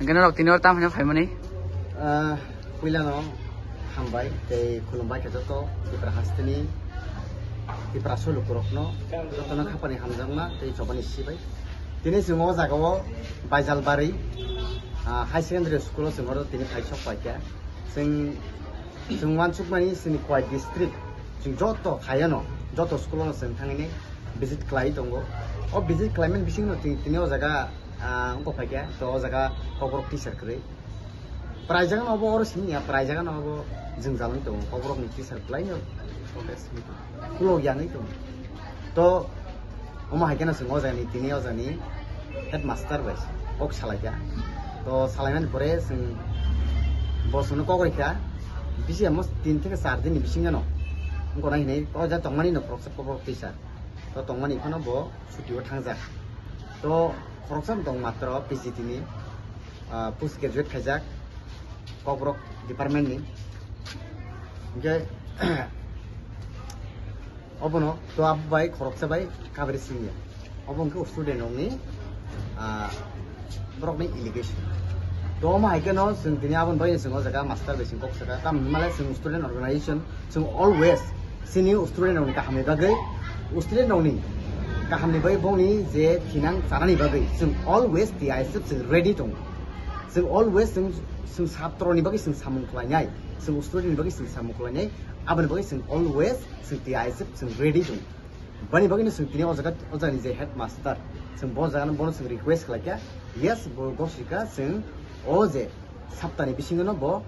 Gana rok tinor tam hanya family. Pila no hambai te kulumbai ke joto tipra hastini tipra solo kurokno joto na khapani hamjangna te chobani sibai tini singo jagao Baijalbari high secondary school singo tini khaisok paikya sing wansukmani sini kwai district sing joto khayano joto school no sing thangini visit klai tongo o visit climate bising no tini o jaga ungko paikya to o jaga kobrok teacher kre Prajagan apa orang sini ya prajagan apa jengjalan itu, kobrok nih teacher lainnya, pulau yang itu, to, omah hanya sengaja nih, tini aja nih, headmaster guys, ok salah ya, to salahnya boleh seng, bos nu kau kerja, bisa amos tin tiga sarden nih bisingnya no, engkau nanya nih, to aja tongmani no kobrok teacher, to tongmani itu no bo, suti tangja, to koroksan tong matra PCT nih, post graduate kajak. Kobrok department ni, jadi, apa no, tu apa baik, korok sebaik, kabar sini ya. Apa engkau student ni, brok ni irrigation. Tu apa hai kan no, sendiri apa baik sengaja jaga master basing kok jaga, tam malah seng student organization, seng always sini student ni kaham ni bagai, student ni kaham ni bagai bong ni je kinang cara ni bagai, seng always the ISF seng ready tong, seng always seng sabtro ni bagi sing samung klanyai sing student ni bagi sing samung klanyai aban bagi sing always sing TISF sing ready tu bani bagi ni sing tini ojaga ni je headmaster sing bon jaga bon sing request khalakya yes bo gosika sing oje saptani bising no bo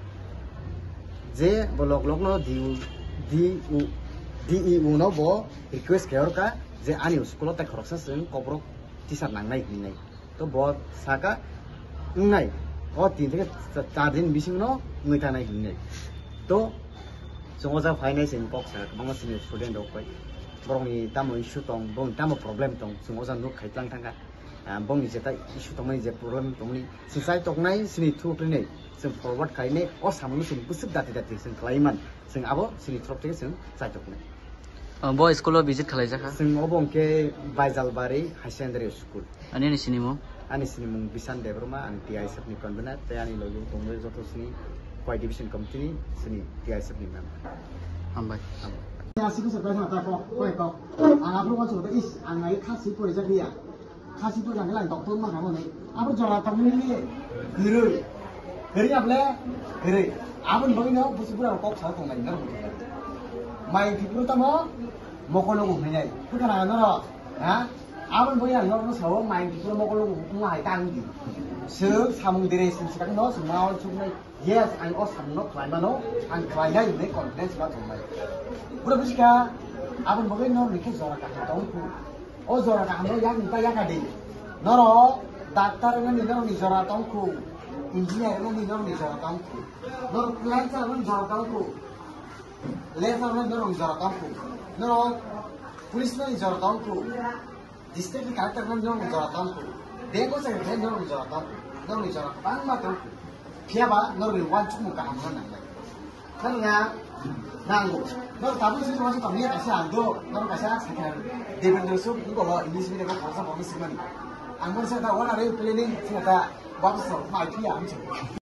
je bo lok no DEU no bo request kyor ka je ani school ta khoroksa sing kobrok teacher nangnai hinai to bo saka ngai oh tin tiga tadin bising no ngita naik ini, to sengaja finance in box kemana sini student dokoi, borong ni tamu isu tong, borong tamu problem tong, sengaja nuk kaitlang tangga, borong ni jeta isu tong ni jeta problem tong ni, selesai tong nai sini tu pernah, sen forward kai ni, oh sama sen busuk dati sen klaiman, sen abo sini trop tiga sen sai tong nai. Boy sekolah visit kalai jaka. Sen obong ke Baijalbari High Secondary School. Ani ni sini mo. Ani sini mung bisan debroma ani TISF ni konbena te ani logo tongwe joto sini kwai division company sini TISF ni member Ambai asi ko surprise mata ko ko apro ko choto is angai khasi pore ja dia khasi to jang lang doktor ma kamo nei apro jara tamni ni guru gari aple gari abon bagi no busipura ko cha tong nai ngar mai pipuru tamo mokolo go nai kukana no ha abon bagi ang no sawo mai pipuru mokolo go ngai tang di se samung dire sin sikak no semau chumai yes ang os sam no klai ma no ang klai nai ne confidence ba thomai pura busika abon bagi no likhe jora ka tong ku o jora ka no yang ta ya ka di noro doctor ne ni no ni jora tong ku engineer ne ni no ni jora tong ku noro lancer ne jora tong ku laser ne no jora tong ku noro police ne jora tong ku district collector ne no jora tong ku deko sa ne no jora tong ku no ni jora bang ma tong ku piaba no ni wan chumu ka amna na kan nga nango no tabu sih masuk kami ya kasih ando no kasih sekitar deben dosu ko lo English medium ko khasa bomi simani angmon sa ta wana re planning sa ta babso ma pia am